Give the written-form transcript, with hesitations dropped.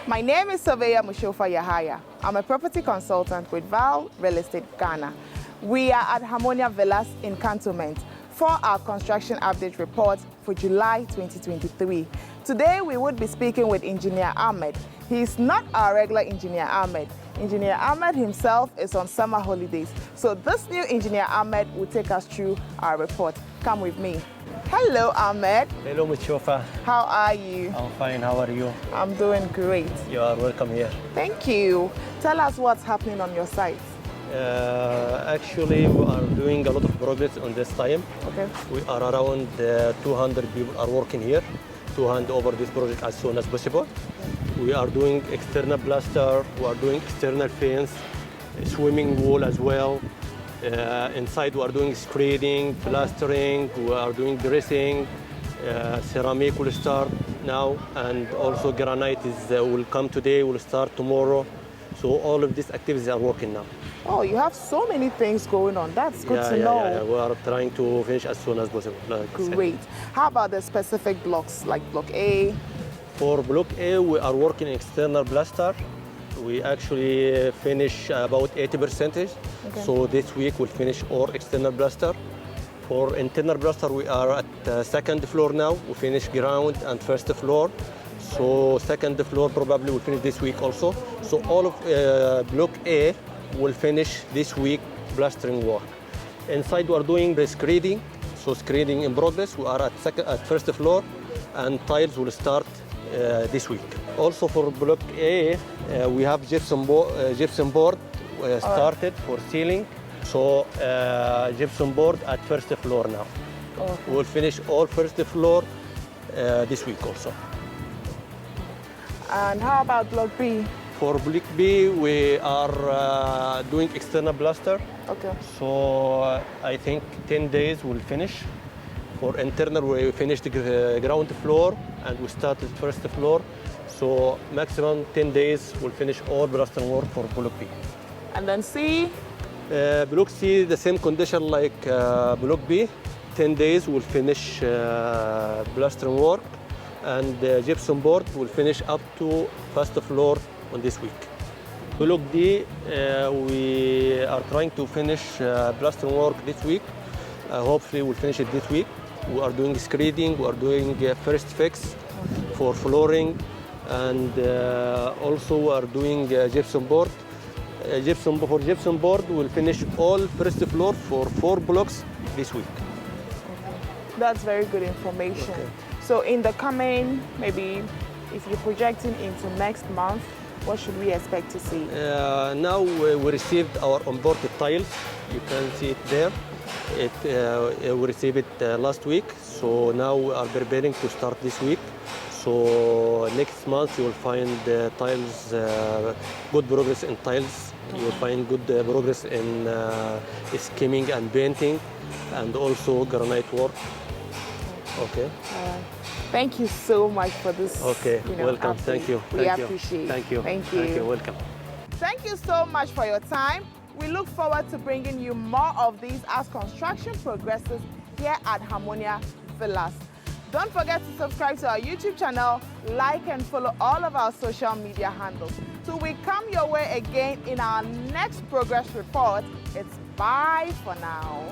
My name is Surveyor Mushofa Yahaya. I'm a property consultant with Val Real Estate Ghana. We are at Harmonia Villas in Cantonment for our construction update report for July 2023. Today we would be speaking with Engineer Ahmed. He is not our regular Engineer Ahmed. Engineer Ahmed himself is on summer holidays. So this new Engineer Ahmed will take us through our report. Come with me. Hello, Ahmed. Hello, Mushofa. How are you? I'm fine. How are you? I'm doing great. You are welcome here. Thank you. Tell us what's happening on your site. Actually, we are doing a lot of progress on this time. Okay. We are around 200 people are working here to hand over this project as soon as possible. We are doing external plaster, we are doing external fence, swimming wall as well. Inside we are doing screening, plastering, we are doing dressing, ceramic will start now, and also granite will come today, will start tomorrow. So all of these activities are working now. Oh, you have so many things going on. That's good to know. Yeah. We are trying to finish as soon as possible. Great. How about the specific blocks, like Block A? For Block A, we are working external plaster. We actually finish about 80%. Okay. So this week we'll finish all external plaster. For internal plaster, we are at the second floor now. We finish ground and first floor. So second floor probably will finish this week also. So all of Block A will finish this week plastering work. Inside we are doing the screeding. So screeding in progress. We are at first floor, and tiles will start this week. Also for Block A, we have gypsum board started for ceiling. So gypsum board at first floor now. Okay. We'll finish all first floor this week also. And how about Block B? For Block B, we are doing external plaster. Okay. So I think 10 days we'll finish. For internal, we finished the ground floor and we started first floor. So maximum 10 days we'll finish all plastering work for Block B. And then C? Block C, the same condition like Block B. 10 days we'll finish plastering work, and gypsum board will finish up to first floor on this week. Block D, we are trying to finish plastering work this week. Hopefully we'll finish it this week. We are doing screeding, we are doing first fix for flooring, and also we are doing gypsum board. For gypsum board, we'll finish all first floor for 4 blocks this week. Okay. That's very good information. Okay. So in the coming, maybe if you're projecting into next month, what should we expect to see? Now we received our onboarded tiles. You can see it there. We received it last week. So now we are preparing to start this week. So next month you will find tiles, good progress in tiles. You will find good progress in skimming and painting, and also granite work. Okay. Thank you so much for this. Okay, welcome. Update. Thank you. We appreciate it. Thank you. Thank you. Thank you. Welcome. Thank you so much for your time. We look forward to bringing you more of these as construction progresses here at Harmonia Villas. Don't forget to subscribe to our YouTube channel, like and follow all of our social media handles. Till we come your way again in our next progress report, it's bye for now.